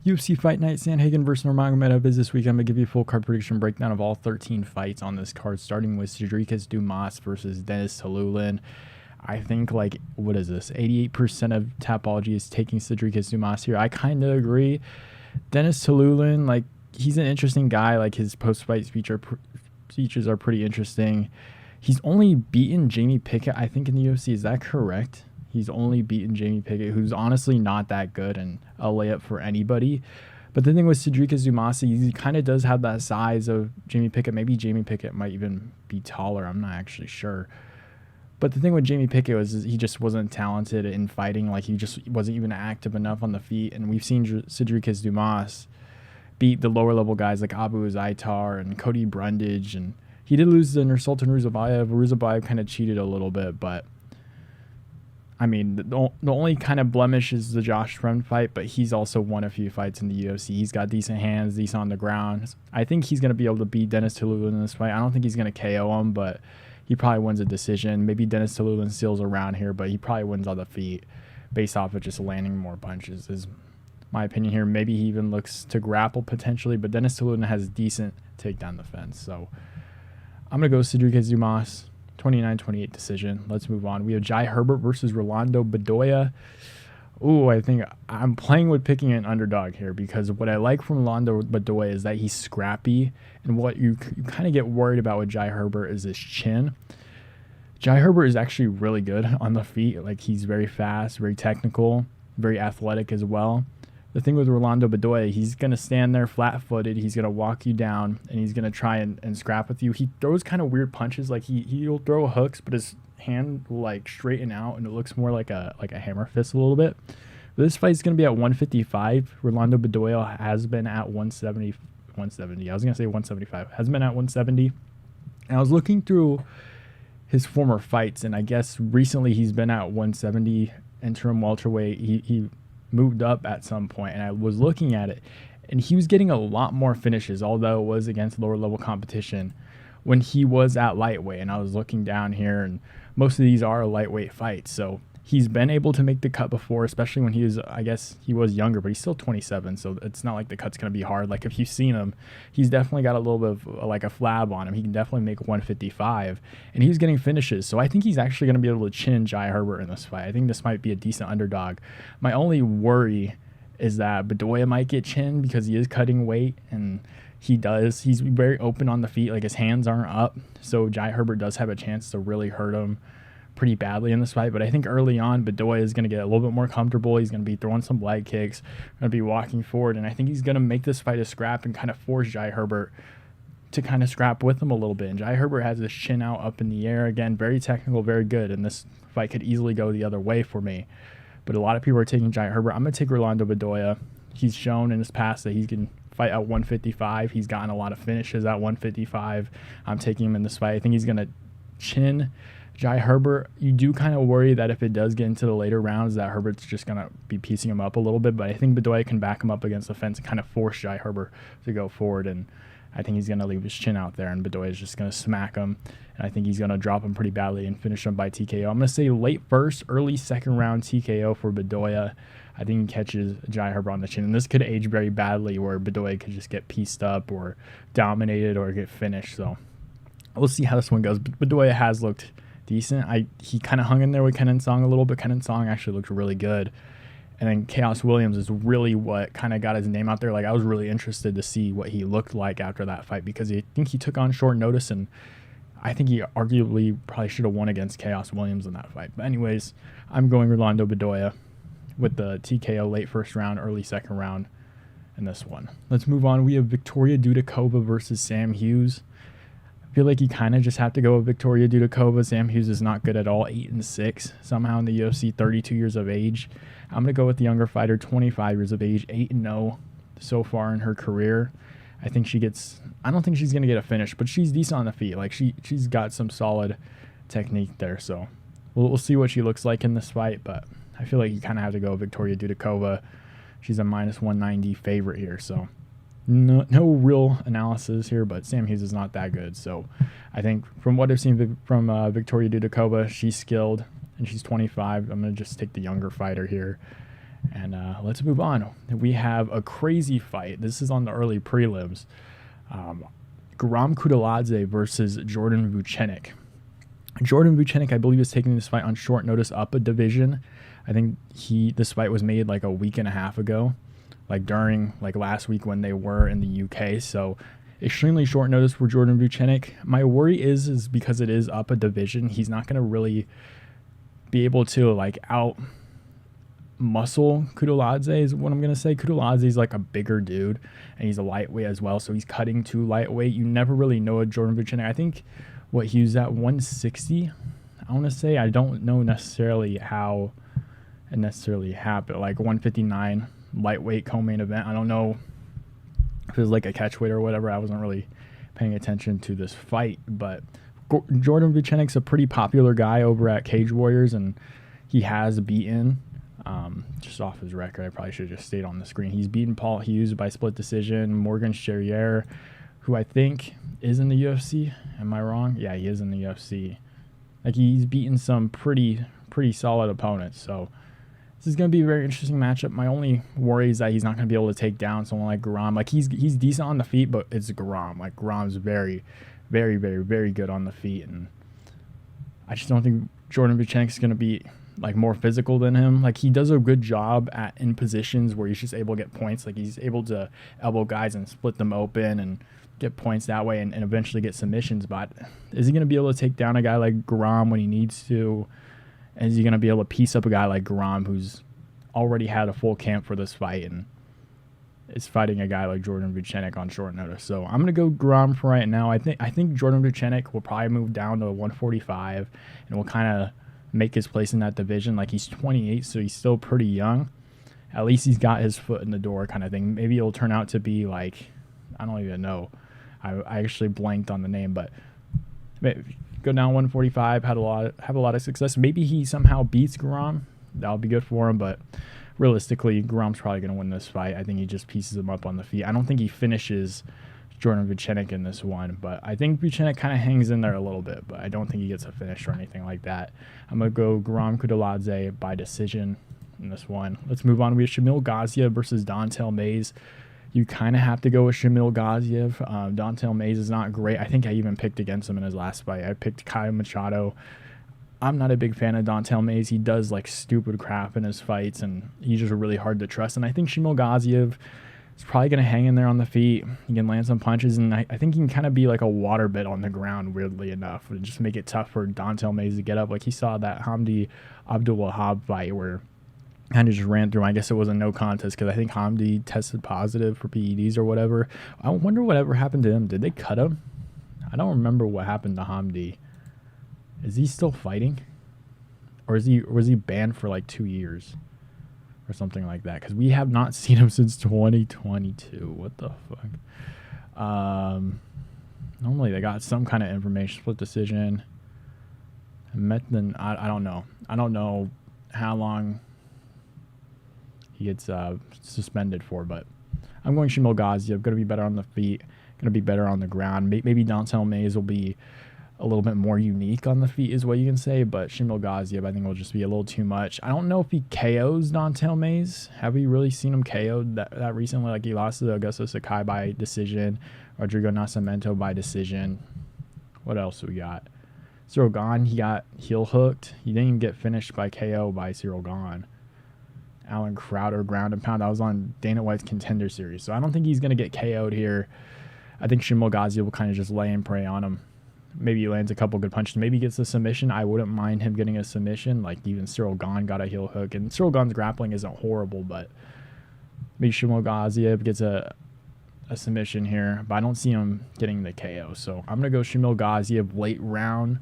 UFC Fight Night, Sandhagen versus Nurmagomedov is this week. I'm going to give you a full card prediction breakdown of all 13 fights on this card, starting with Sedriques Dumas versus Denis Tiuliulin. I think, what is this? 88% of Tapology is taking Sedriques Dumas here. I kind of agree. Denis Tiuliulin, he's an interesting guy. His post-fight speeches are pretty interesting. He's only beaten Jamie Pickett, I think, in the UFC. Is that correct? He's only beaten Jamie Pickett, who's honestly not that good and a layup for anybody. But the thing with Sedriques Dumas, he kind of does have that size of Jamie Pickett. Maybe Jamie Pickett might even be taller. I'm not actually sure. But the thing with Jamie Pickett was he just wasn't talented in fighting. He just wasn't even active enough on the feet. And we've seen Sedriques Dumas beat the lower level guys like Abu Zaitar and Cody Brundage. And he did lose to Nursultan Ruzabayev. Ruzabayev kind of cheated a little bit, but the only kind of blemish is the Josh Friend fight, but he's also won a few fights in the UFC. He's got decent hands, decent on the ground. I think he's going to be able to beat Denis Tiuliulin in this fight. I don't think he's going to KO him, but he probably wins a decision. Maybe Denis Tiuliulin steals around here, but he probably wins on the feet based off of just landing more punches, is my opinion here. Maybe he even looks to grapple potentially, but Denis Tiuliulin has decent takedown defense. So I'm going to go Sedriques Dumas. 29-28 decision. Let's move on. We have Jai Herbert versus Rolando Bedoya. Ooh, I think I'm playing with picking an underdog here because what I like from Rolando Bedoya is that he's scrappy, and what you kind of get worried about with Jai Herbert is his chin. Jai Herbert is actually really good on the feet. He's very fast, very technical, very athletic as well. The thing with Rolando Bedoya, he's going to stand there flat-footed. He's going to walk you down, and he's going to try and scrap with you. He throws kind of weird punches. He'll throw hooks, but his hand will straighten out, and it looks more like a hammer fist a little bit. But this fight's going to be at 155. Rolando Bedoya has been at 170. I was going to say 175. Has been at 170. And I was looking through his former fights, and I guess recently he's been at 170 interim welterweight. He moved up at some point, and I was looking at it, and he was getting a lot more finishes, although it was against lower level competition when he was at lightweight. And I was looking down here, and most of these are lightweight fights, so he's been able to make the cut before, especially when he was, I guess he was younger, but he's still 27, so it's not like the cut's going to be hard. If you've seen him, he's definitely got a little bit of a flab on him. He can definitely make 155, and he's getting finishes, so I think he's actually going to be able to chin Jai Herbert in this fight. I think this might be a decent underdog. My only worry is that Bedoya might get chinned because he is cutting weight, and he's very open on the feet. His hands aren't up, so Jai Herbert does have a chance to really hurt him pretty badly in this fight. But I think early on Bedoya is going to get a little bit more comfortable. He's going to be throwing some leg kicks, going to be walking forward, and I think he's going to make this fight a scrap and kind of force Jai Herbert to kind of scrap with him a little bit. And Jai Herbert has his chin out up in the air. Again, very technical, very good, and this fight could easily go the other way for me. But a lot of people are taking Jai Herbert. I'm going to take Rolando Bedoya. He's shown in his past that he can fight at 155. He's gotten a lot of finishes at 155. I'm taking him in this fight. I think he's going to chin Jai Herbert. You do kind of worry that if it does get into the later rounds that Herbert's just going to be piecing him up a little bit, but I think Bedoya can back him up against the fence and kind of force Jai Herbert to go forward, and I think he's going to leave his chin out there, and Bedoya is just going to smack him, and I think he's going to drop him pretty badly and finish him by TKO. I'm going to say late first, early second round TKO for Bedoya. I think he catches Jai Herbert on the chin, and this could age very badly where Bedoya could just get pieced up or dominated or get finished, so we'll see how this one goes. But Bedoya has looked decent. He kind of hung in there with Kenan Song a little bit. Kenan Song actually looked really good. And then Chaos Williams is really what kind of got his name out there. I was really interested to see what he looked like after that fight because I think he took on short notice, and I think he arguably probably should have won against Chaos Williams in that fight. But anyways, I'm going Rolando Bedoya with the TKO late first round, early second round in this one. Let's move on. We have Victoria Dudakova versus Sam Hughes. I feel like you kind of just have to go with Victoria Dudakova. Sam Hughes is not good at all, 8-6 somehow in the UFC, 32 years of age. I'm going to go with the younger fighter, 25 years of age, 8-0 so far in her career. I don't think she's going to get a finish, but she's decent on the feet. She's got some solid technique there, so we'll see what she looks like in this fight, but I feel like you kind of have to go with Victoria Dudakova. She's a -190 favorite here, so no real analysis here, but Sam Hughes is not that good. So I think from what I've seen from Victoria Dudakova, she's skilled and she's 25. I'm going to just take the younger fighter here And let's move on. We have a crazy fight. This is on the early prelims. Guram Kutateladze versus Jordan Vucenic. Jordan Vucenic, I believe, is taking this fight on short notice up a division. I think this fight was made like a week and a half ago, like during like last week when they were in the UK. So extremely short notice for Jordan Vucenic. My worry is because it is up a division, he's not going to really be able to like out muscle Kutateladze is what I'm going to say. Kutateladze is like a bigger dude, and he's a lightweight as well, so he's cutting too lightweight. You never really know what Jordan Vucenic, I think what he was at 160, I want to say. I don't know necessarily how it necessarily happened, like 159 lightweight co-main event. I don't know if it was like a catchweight or whatever. I wasn't really paying attention to this fight, but Jordan Vucenic's a pretty popular guy over at Cage Warriors, and he has beaten, just off his record, I probably should have just stayed on the screen. He's beaten Paul Hughes by split decision, Morgan Charrier, who I think is in the UFC. Am I wrong? Yeah, he is in the UFC. Like, he's beaten some pretty solid opponents. So this is going to be a very interesting matchup. My only worry is that he's not going to be able to take down someone like Guram. Like, he's decent on the feet, but it's Guram. Like, Guram's very, very, very, very good on the feet, and I just don't think Jordan Vucenic is going to be like more physical than him. Like, he does a good job in positions where he's just able to get points. Like, he's able to elbow guys and split them open and get points that way and eventually get submissions. But is he going to be able to take down a guy like Guram when he needs to? And is he going to be able to piece up a guy like Guram who's already had a full camp for this fight and is fighting a guy like Jordan Vucenic on short notice? So I'm going to go Guram for right now. I think Jordan Vucenic will probably move down to 145 and will kind of make his place in that division. Like, he's 28, so he's still pretty young. At least he's got his foot in the door kind of thing. Maybe it'll turn out to be like, I don't even know. I actually blanked on the name, but go down 145, have a lot of success. Maybe he somehow beats Guram. That'll be good for him, but realistically, Guram's probably going to win this fight. I think he just pieces him up on the feet. I don't think he finishes Jordan Vucenic in this one, but I think Vucenic kind of hangs in there a little bit, but I don't think he gets a finish or anything like that. I'm going to go Guram Kutateladze by decision in this one. Let's move on. We have Shamil Gaziev versus Don'Tale Mayes. You kind of have to go with Shamil Gaziev. Don'Tale Mayes is not great. I think I even picked against him in his last fight. I picked Kyle Machado. I'm not a big fan of Don'Tale Mayes. He does like stupid crap in his fights, and he's just really hard to trust. And I think Shamil Gaziev is probably going to hang in there on the feet. He can land some punches, and I think he can kind of be like a water bit on the ground, weirdly enough, and just make it tough for Don'Tale Mayes to get up. Like, he saw that Hamdi Abdulwahab fight where kind of just ran through him. I guess it was a no contest because I think Hamdi tested positive for PEDs or whatever. I wonder whatever happened to him. Did they cut him? I don't remember what happened to Hamdi. Is he still fighting? Or was he banned for like 2 years? Or something like that? Because we have not seen him since 2022. What the fuck? Normally they got some kind of information. Split decision. I don't know. I don't know how long he gets suspended for, but I'm going Shamil Gaziev. Going to be better on the feet. Going to be better on the ground. Maybe Don'Tale Mayes will be a little bit more unique on the feet is what you can say, but Shamil Gaziev I think will just be a little too much. I don't know if he KOs Don'Tale Mayes. Have we really seen him KO'd that recently? Like, he lost to Augusto Sakai by decision, Rodrigo Nascimento by decision. What else we got? Cyril Gane, he got heel hooked. He didn't even get finished by KO by Cyril Gane. Alan Crowder, ground and pound. That was on Dana White's Contender Series. So I don't think he's going to get KO'd here. I think Shamil Gaziev will kind of just lay and pray on him. Maybe he lands a couple good punches. Maybe he gets a submission. I wouldn't mind him getting a submission. Like, even Cyril Gane got a heel hook. And Cyril Gane's grappling isn't horrible, but maybe Shamil Gaziev gets a submission here. But I don't see him getting the KO. So I'm going to go Shamil Gaziev late round.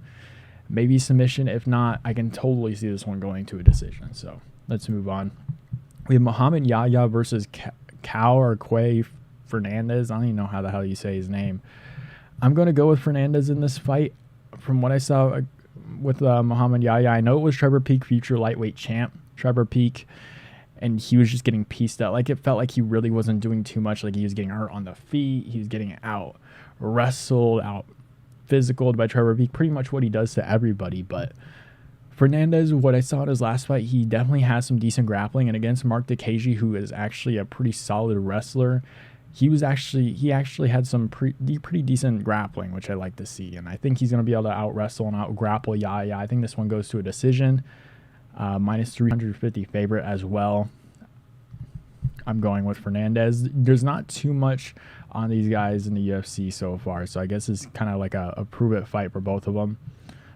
Maybe submission. If not, I can totally see this one going to a decision. So let's move on. We have Mohammad Yahya versus Kauê Fernandes. I don't even know how the hell you say his name. I'm going to go with Fernandes in this fight. From what I saw with Mohammad Yahya, I know it was Trevor Peek, future lightweight champ, Trevor Peek, and he was just getting pieced out. Like, it felt like he really wasn't doing too much. Like, he was getting hurt on the feet. He was getting out wrestled, out physicaled by Trevor Peek. Pretty much what he does to everybody. But Fernandes, what I saw in his last fight, he definitely has some decent grappling, and against Mark Dekaji, who is actually a pretty solid wrestler, he actually had some pretty decent grappling, which I like to see, and I think he's going to be able to out wrestle and out grapple Yahya. I think this one goes to a decision, minus 350 favorite as well. I'm going with Fernandes. There's not too much on these guys in the UFC so far, so I guess it's kind of like a prove it fight for both of them.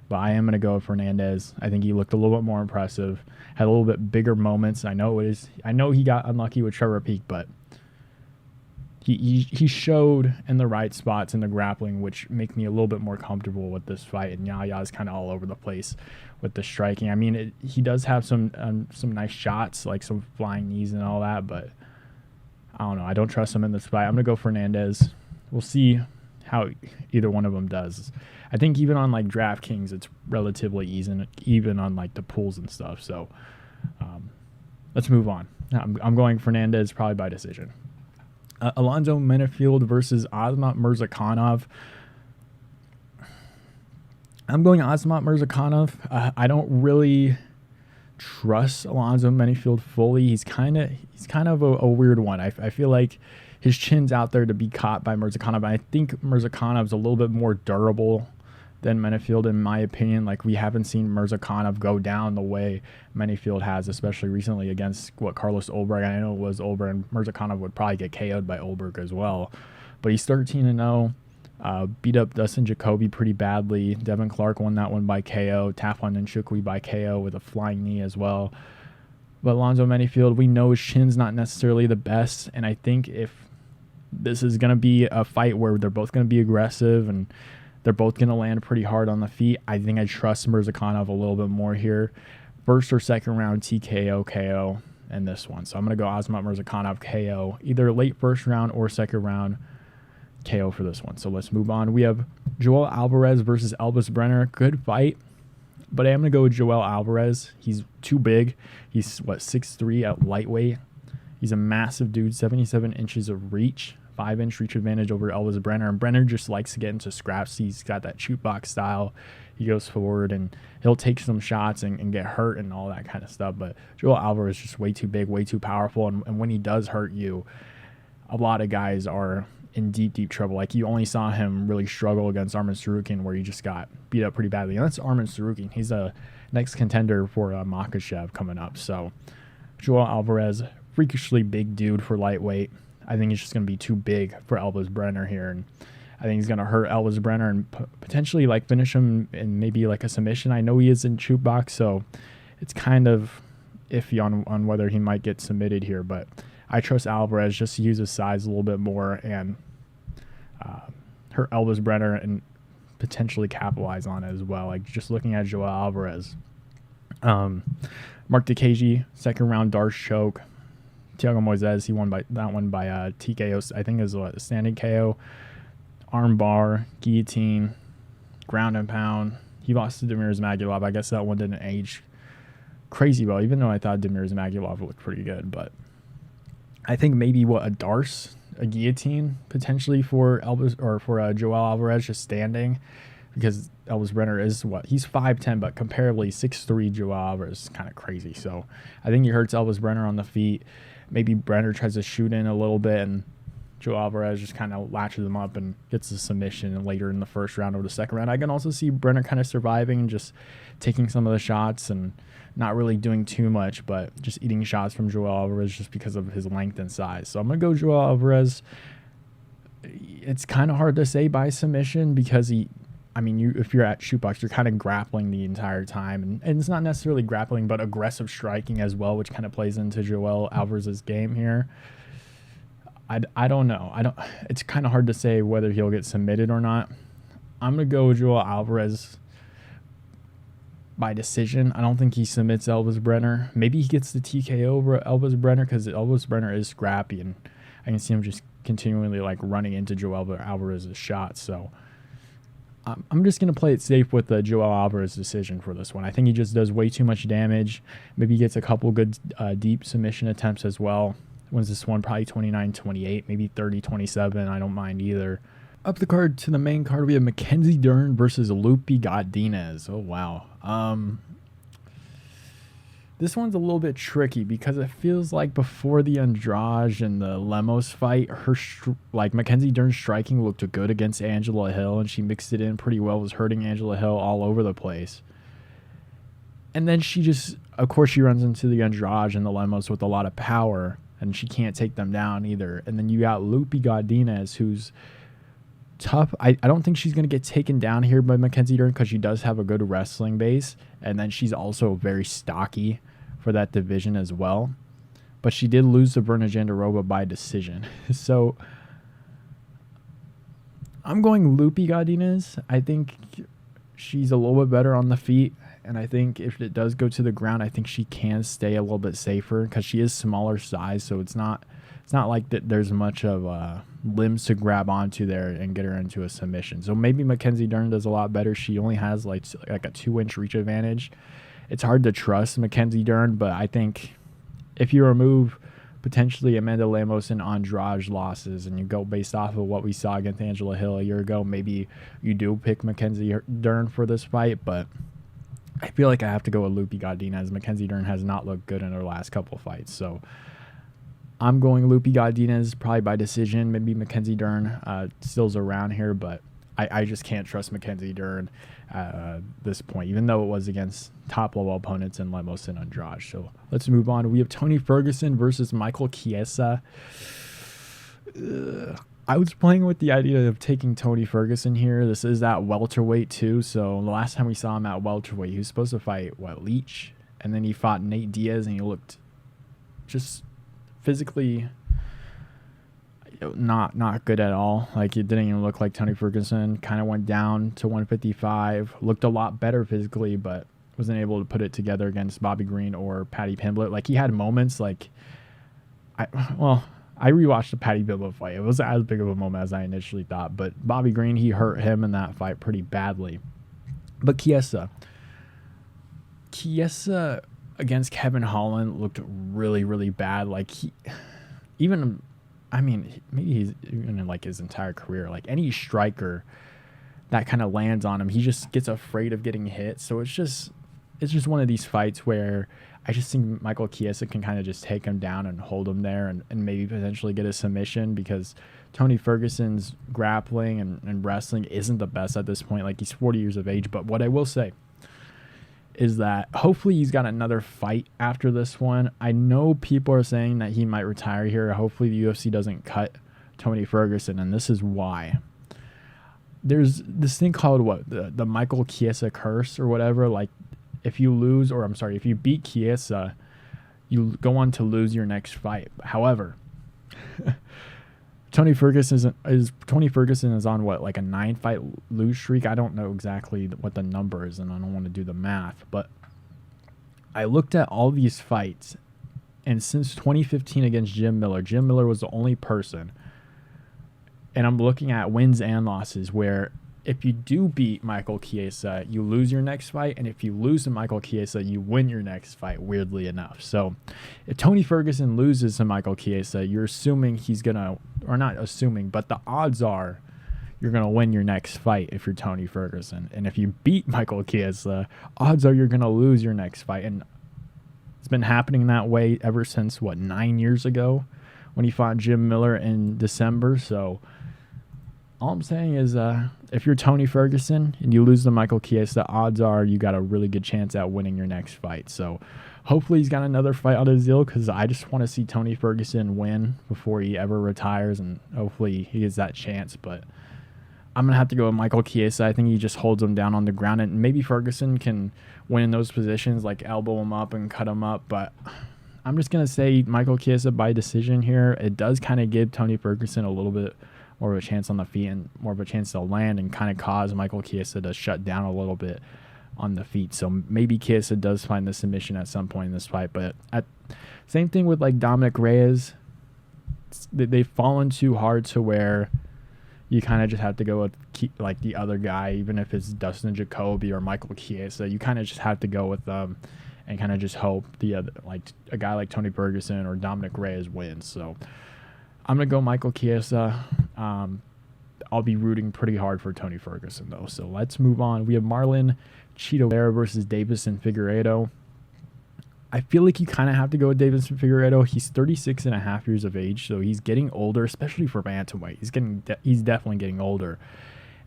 But I am going to go with Fernandes. I think he looked a little bit more impressive, had a little bit bigger moments. I know he got unlucky with Trevor Peak, but he showed in the right spots in the grappling, which make me a little bit more comfortable with this fight. And Yahya is kind of all over the place with the striking. I mean, he does have some nice shots, like some flying knees and all that, but I don't know. I don't trust him in this fight. I'm going to go Fernandes. We'll see how either one of them does. I think even on like DraftKings, it's relatively easy, even on like the pools and stuff. So let's move on. I'm going Fernandes probably by decision. Alonzo Menifield versus Azamat Murzakanov. I'm going Azamat Murzakanov. I don't really trust Alonzo Menifield fully. He's kind of a weird one. I feel like his chin's out there to be caught by Murzakanov. I think Murzakanov's a little bit more durable than Menifield, in my opinion. Like, we haven't seen Murzakanov go down the way Menifield has, especially recently against Carlos Ulberg. I know it was Ulberg, and Murzakanov would probably get KO'd by Ulberg as well. But he's 13-0. Beat up Dustin Jacoby pretty badly. Devin Clark won that one by KO. Tafon Nchukwi by KO with a flying knee as well. But Alonzo Menifield, we know his chin's not necessarily the best, and I think if this is going to be a fight where they're both going to be aggressive and they're both going to land pretty hard on the feet, I think I trust Murzakanov a little bit more here. First or second round TKO KO in this one. So I'm going to go Azamat Murzakanov KO, either late first round or second round KO for this one. So let's move on. We have Joel Alvarez versus Elvis Brenner. Good fight, but I am going to go with Joel Alvarez. He's too big. He's, 6'3" at lightweight. He's a massive dude, 77 inches of reach, 5-inch reach advantage over Elvis Brenner. And Brenner just likes to get into scraps. He's got that shoot box style. He goes forward and he'll take some shots and get hurt and all that kind of stuff. But Joel Alvarez is just way too big, way too powerful. And when he does hurt you, a lot of guys are in deep trouble. Like, you only saw him really struggle against Arman Tsarukyan, where he just got beat up pretty badly. And that's Arman Tsarukyan. He's a next contender for Makhachev coming up. So Joel Alvarez, freakishly big dude for lightweight. I think he's just going to be too big for Elvis Brenner here, and I think he's going to hurt Elvis Brenner and potentially like finish him in maybe like a submission. I know he is in shoot box, so it's kind of iffy on whether he might get submitted here, but I trust Alvarez just to use his size a little bit more and hurt Elvis Brenner and potentially capitalize on it as well. Like, just looking at Joel Alvarez. Mark Dekaji, second round Darce choke. Thiago Moises, he won by TKO. I think it was a standing KO. Arm bar, guillotine, ground and pound. He lost to Nurmagomedov. I guess that one didn't age crazy well, even though I thought Nurmagomedov looked pretty good. But I think maybe a Darce, a guillotine potentially for Elvis or for Joel Alvarez just standing, because Elvis Brenner is he's 5'10", but comparably 6'3" Joel Alvarez is kind of crazy. So I think he hurts Elvis Brenner on the feet. Maybe Brenner tries to shoot in a little bit, and Joel Alvarez just kind of latches him up and gets the submission later in the first round or the second round. I can also see Brenner kind of surviving, just taking some of the shots and not really doing too much, but just eating shots from Joel Alvarez just because of his length and size. So I'm going to go Joel Alvarez. It's kind of hard to say by submission because if you're at shoot box, you're kind of grappling the entire time. And it's not necessarily grappling, but aggressive striking as well, which kind of plays into Joel Alvarez's game here. I don't know. It's kind of hard to say whether he'll get submitted or not. I'm going to go with Joel Alvarez by decision. I don't think he submits Elvis Brenner. Maybe he gets the TKO over Elvis Brenner because Elvis Brenner is scrappy, and I can see him just continually like running into Joel Alvarez's shots. So I'm just going to play it safe with the Joel Alvarez decision for this one. I think he just does way too much damage. Maybe he gets a couple good deep submission attempts as well. Wins this one probably 29-28, maybe 30-27. I don't mind either. Up the card to the main card, we have Mackenzie Dern versus Lupita Godinez. Oh, wow. This one's a little bit tricky because it feels like before the Andrade and the Lemos fight, like Mackenzie Dern's striking looked good against Angela Hill, and she mixed it in pretty well, was hurting Angela Hill all over the place. And then she just, of course, she runs into the Andrade and the Lemos with a lot of power, and she can't take them down either. And then you got Lupita Godinez, who's tough. I don't think she's going to get taken down here by Mackenzie Dern because she does have a good wrestling base, and then she's also very stocky for that division as well. But she did lose to Berna Jandarova by decision. So I'm going Lupita Godinez. I think she's a little bit better on the feet, and I think if it does go to the ground, I think she can stay a little bit safer because she is smaller size, so it's not like that there's much of limbs to grab onto there and get her into a submission. So maybe Mackenzie Dern does a lot better. She only has like a 2-inch reach advantage. It's hard to trust Mackenzie Dern, but I think if you remove potentially Amanda Lemos and Andrade losses and you go based off of what we saw against Angela Hill a year ago, maybe you do pick Mackenzie Dern for this fight, but I feel like I have to go with Lupita Godinez. Mackenzie Dern has not looked good in her last couple fights, so I'm going Lupita Godinez probably by decision. Maybe Mackenzie Dern still's around here, but I just can't trust Mackenzie Dern at this point, even though it was against top-level opponents in Lemos and Andrade. So let's move on. We have Tony Ferguson versus Michael Chiesa. I was playing with the idea of taking Tony Ferguson here. This is at welterweight too, so the last time we saw him at welterweight, he was supposed to fight, Leach? And then he fought Nate Diaz, and he looked just physically not good at all. Like, it didn't even look like Tony Ferguson. Kind of went down to 155. Looked a lot better physically, but wasn't able to put it together against Bobby Green or Paddy Pimblett. Like, he had moments like, I rewatched the Paddy Pimblett fight. It wasn't as big of a moment as I initially thought, but Bobby Green, he hurt him in that fight pretty badly. But Chiesa against Kevin Holland looked really, really bad. Like, maybe he's even in like his entire career, like any striker that kind of lands on him, he just gets afraid of getting hit. So it's just one of these fights where I just think Michael Chiesa can kind of just take him down and hold him there and maybe potentially get a submission, because Tony Ferguson's grappling and wrestling isn't the best at this point. Like, he's 40 years of age. But what I will say is that hopefully he's got another fight after this one. I know people are saying that he might retire here. Hopefully the UFC doesn't cut Tony Ferguson, and this is why. There's this thing called the Michael Chiesa curse or whatever. Like, if you beat Chiesa, you go on to lose your next fight. However, Tony Ferguson is on like a 9-fight lose streak. I don't know exactly what the number is, and I don't want to do the math, but I looked at all these fights, and since 2015 against Jim Miller was the only person, and I'm looking at wins and losses, where if you do beat Michael Chiesa, you lose your next fight, and if you lose to Michael Chiesa, you win your next fight, weirdly enough. So if Tony Ferguson loses to Michael Chiesa, you're assuming he's going to, or not assuming, but the odds are you're going to win your next fight if you're Tony Ferguson. And if you beat Michael Chiesa, odds are you're going to lose your next fight. And it's been happening that way ever since, 9 years ago when he fought Jim Miller in December. So all I'm saying is if you're Tony Ferguson and you lose to Michael Chiesa, odds are you got a really good chance at winning your next fight. So hopefully he's got another fight on his deal, because I just want to see Tony Ferguson win before he ever retires, and hopefully he gets that chance. But I'm going to have to go with Michael Chiesa. I think he just holds him down on the ground, and maybe Ferguson can win in those positions, like elbow him up and cut him up. But I'm just going to say Michael Chiesa by decision here. It does kind of give Tony Ferguson a little bit more of a chance on the feet and more of a chance to land, and kind of cause Michael Chiesa to shut down a little bit on the feet. So maybe Chiesa does find the submission at some point in this fight. But same thing with like Dominic Reyes. They've fallen too hard to where you kind of just have to go with like the other guy, even if it's Dustin Jacoby or Michael Chiesa. You kind of just have to go with them and kind of just hope the other, like a guy like Tony Ferguson or Dominic Reyes wins. So I'm going to go Michael Chiesa. I'll be rooting pretty hard for Tony Ferguson, though. So let's move on. We have Marlon Cheeto versus Davison Figueiredo. I feel like you kind of have to go with Davidson Figueiredo. He's 36 and a half years of age, so he's getting older, especially for bantamweight. He's definitely getting older.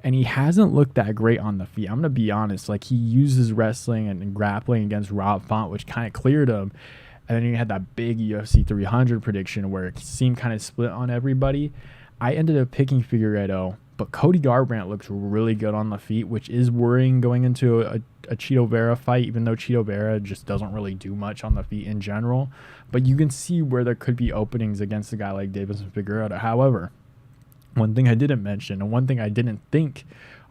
And he hasn't looked that great on the feet. I'm going to be honest. Like, he uses wrestling and grappling against Rob Font, which kind of cleared him. And then you had that big UFC 300 prediction where it seemed kind of split on everybody. I ended up picking Figueiredo, but Cody Garbrandt looks really good on the feet, which is worrying going into a Chito Vera fight, even though Chito Vera just doesn't really do much on the feet in general. But you can see where there could be openings against a guy like Davidson Figueiredo. However, one thing I didn't mention and one thing I didn't think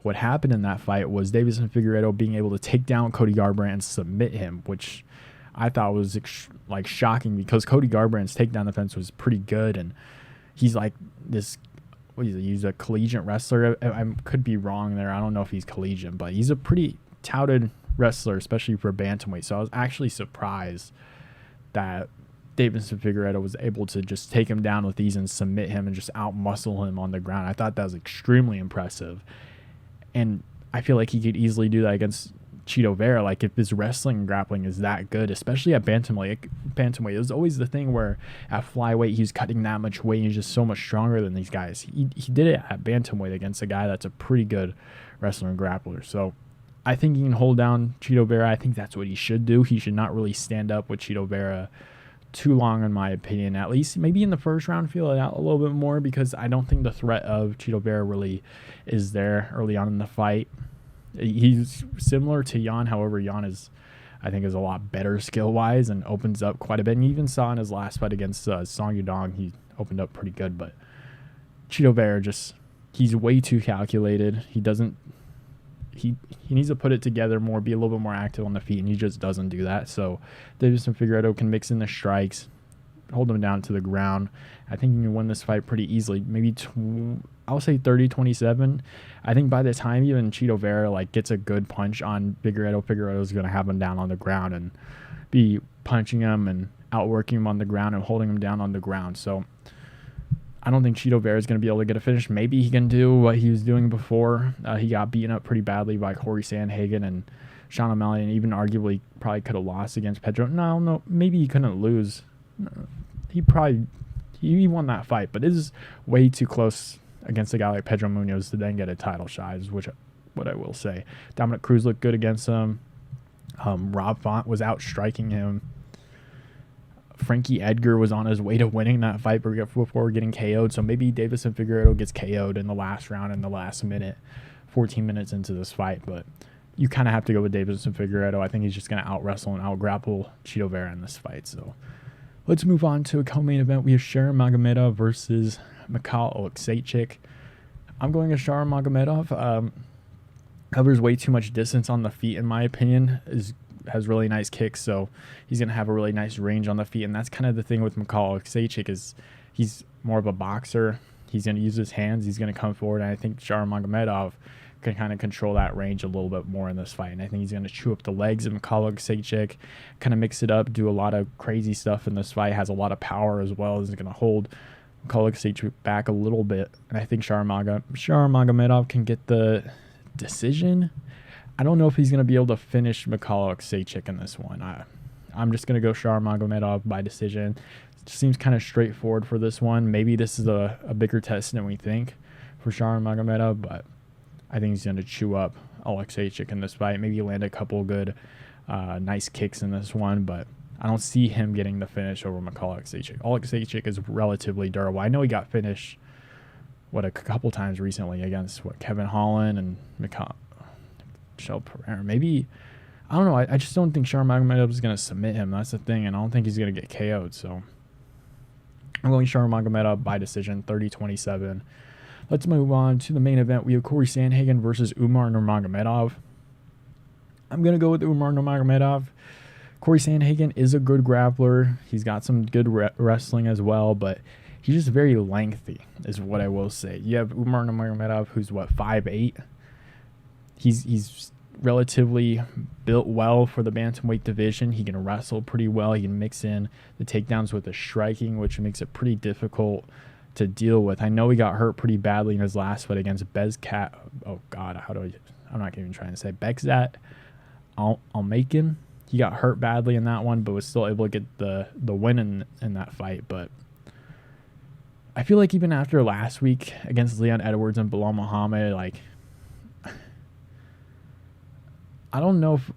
would happen in that fight was Davidson Figueiredo being able to take down Cody Garbrandt and submit him, which I thought was like shocking because Cody Garbrandt's takedown defense was pretty good, and he's like this. What is he? He's a collegiate wrestler. I could be wrong there. I don't know if he's collegiate, but he's a pretty touted wrestler, especially for bantamweight. So I was actually surprised that Davidson Figueiredo was able to just take him down with ease and submit him and just out-muscle him on the ground. I thought that was extremely impressive. And I feel like he could easily do that against Chito Vera. Like, if his wrestling and grappling is that good, especially at bantamweight, it was always the thing where at flyweight he's cutting that much weight and he's just so much stronger than these guys. He did it at bantamweight against a guy that's a pretty good wrestler and grappler. So I think he can hold down Chito Vera. I think that's what he should do. He should not really stand up with Chito Vera too long, in my opinion. At least maybe in the first round, feel it out a little bit more, because I don't think the threat of Chito Vera really is there early on in the fight. He's similar to Jan. However, Jan I think is a lot better skill-wise and opens up quite a bit. And you even saw in his last fight against Song Yudong, he opened up pretty good. But Chito Vera he's way too calculated. He needs to put it together more, be a little bit more active on the feet, and he just doesn't do that. So Davidson Figueiredo can mix in the strikes, hold him down to the ground. I think he can win this fight pretty easily. Maybe I'll say 30-27. I think by the time even Chito Vera gets a good punch on Figueiredo's going to have him down on the ground and be punching him and outworking him on the ground and holding him down on the ground. So I don't think Chito Vera is going to be able to get a finish. Maybe he can do what he was doing before. He got beaten up pretty badly by Cory Sandhagen and Sean O'Malley, and even arguably probably could have lost against Pedro. No, maybe he couldn't lose. He won that fight, but it is way too close against a guy like Pedro Munoz to then get a title shot, is what I will say. Dominic Cruz looked good against him. Rob Font was out striking him. Frankie Edgar was on his way to winning that fight before getting KO'd. So maybe Davidson Figueiredo gets KO'd in the last round in the last minute, 14 minutes into this fight. But you kind of have to go with Davidson Figueiredo. I think he's just going to out-wrestle and out-grapple Chito Vera in this fight. So let's move on to a co-main event. We have Nurmagomedov versus Mikhail Oleksiejczuk. I'm going with Nurmagomedov. Covers way too much distance on the feet, in my opinion. Has really nice kicks, so he's going to have a really nice range on the feet. And that's kind of the thing with Mikhail Oleksiejczuk, is he's more of a boxer. He's going to use his hands. He's going to come forward, and I think Nurmagomedov can kind of control that range a little bit more in this fight. And I think he's going to chew up the legs of Mikhail Oleksiejczuk, kind of mix it up, do a lot of crazy stuff in this fight, has a lot of power as well. He's going to hold Mikhail Oleksiejczuk back a little bit. And I think Nurmagomedov can get the decision. I don't know if he's going to be able to finish Mikhail Oleksiejczuk in this one. I'm just going to go Nurmagomedov by decision. It seems kind of straightforward for this one. Maybe this is a bigger test than we think for Nurmagomedov, but I think he's going to chew up Oleksiejczuk in this fight. Maybe land a couple good, nice kicks in this one, but I don't see him getting the finish over Mikhail Oleksiejczuk. Oleksiejczuk is relatively durable. I know he got finished, a couple times recently against, Kevin Holland and Michel Pereira. Maybe, I don't know. I just don't think Nurmagomedov is going to submit him. That's the thing, and I don't think he's going to get KO'd. So I'm going Nurmagomedov by decision, 30-27. Let's move on to the main event. We have Cory Sandhagen versus Umar Nurmagomedov. I'm going to go with Umar Nurmagomedov. Cory Sandhagen is a good grappler. He's got some good wrestling as well, but he's just very lengthy, is what I will say. You have Umar Nurmagomedov, who's 5'8". He's relatively built well for the bantamweight division. He can wrestle pretty well. He can mix in the takedowns with the striking, which makes it pretty difficult to deal with. I know he got hurt pretty badly in his last fight against I'm not even trying to say Bekzat Almakin. He got hurt badly in that one, but was still able to get the win in that fight. But I feel like even after last week against Leon Edwards and Bilal Muhammad, like, I don't know if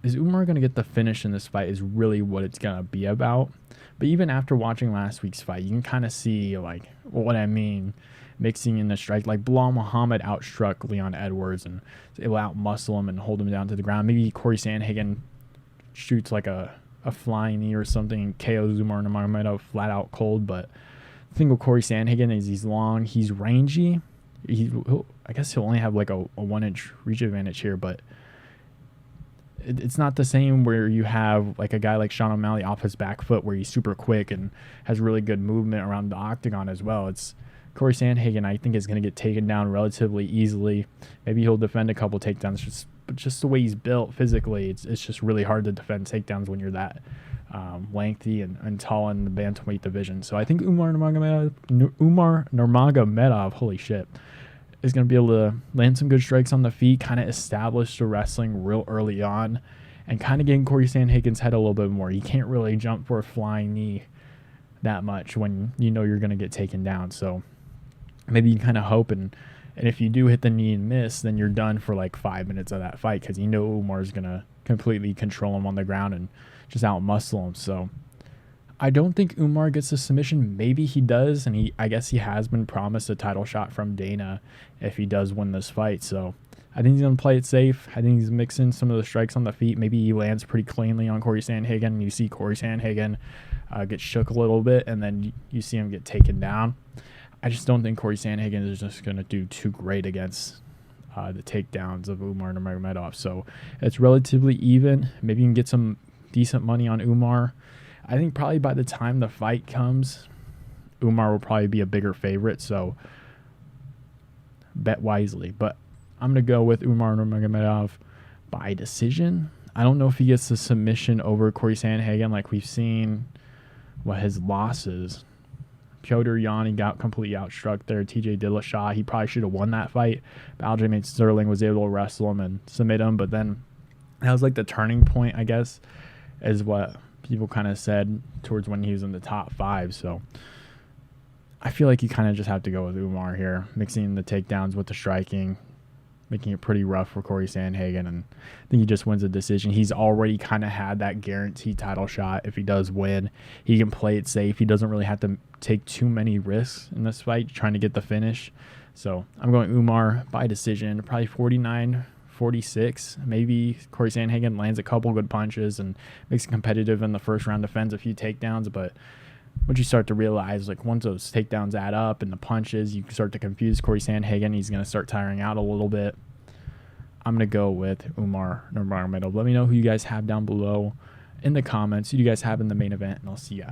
is Umar going to get the finish in this fight is really what it's going to be about. But even after watching last week's fight, you can kind of see like what I mean, mixing in the strike. Like Bilal Muhammad outstruck Leon Edwards and was able to outmuscle him and hold him down to the ground. Maybe Cory Sandhagen shoots like a flying knee or something and KOs Umar Nurmagomedov flat out cold. But the thing with Cory Sandhagen is he's long, he's rangy. I guess he'll only have like a 1-inch reach advantage here, but it's not the same where you have like a guy like Sean O'Malley off his back foot where he's super quick and has really good movement around the octagon as well. It's Cory Sandhagen, I think, is going to get taken down relatively easily. Maybe he'll defend a couple takedowns, but just the way he's built physically, it's just really hard to defend takedowns when you're that lengthy and tall in the bantamweight division. So I think Umar Nurmagomedov, holy shit, is going to be able to land some good strikes on the feet, kind of establish the wrestling real early on, and kind of getting Cory Sandhagen's head a little bit more. You can't really jump for a flying knee that much when you know you're going to get taken down. So maybe you kind of hope, and if you do hit the knee and miss, then you're done for like 5 minutes of that fight because you know Umar's going to completely control him on the ground and just outmuscle him. So I don't think Umar gets a submission. Maybe he does, and I guess he has been promised a title shot from Dana if he does win this fight. So I think he's going to play it safe. I think he's mixing some of the strikes on the feet. Maybe he lands pretty cleanly on Cory Sandhagen, and you see Cory Sandhagen get shook a little bit, and then you see him get taken down. I just don't think Cory Sandhagen is just going to do too great against the takedowns of Umar Nurmagomedov. So it's relatively even. Maybe you can get some decent money on Umar. I think probably by the time the fight comes, Umar will probably be a bigger favorite, so bet wisely. But I'm going to go with Umar Nurmagomedov by decision. I don't know if he gets the submission over Cory Sandhagen like we've seen his losses. Piotr Yan got completely outstruck there. TJ Dillashaw, he probably should have won that fight. But Aljamain Sterling was able to wrestle him and submit him, but then that was like the turning point, I guess, is what people kind of said towards when he was in the top 5. So I feel like you kind of just have to go with Umar here, mixing the takedowns with the striking, making it pretty rough for Cory Sandhagen, and I think he just wins a decision. He's already kind of had that guaranteed title shot. If he does win, he can play it safe. He doesn't really have to take too many risks in this fight trying to get the finish. So I'm going Umar by decision, probably 49-46. Maybe Cory Sandhagen lands a couple good punches and makes it competitive in the first round, defends a few takedowns, but once you start to realize, like, once those takedowns add up and the punches, you start to confuse Cory Sandhagen. He's going to start tiring out a little bit. I'm going to go with Umar Nurmagomedov. Let me know who you guys have down below in the comments, who you guys have in the main event, and I'll see you guys.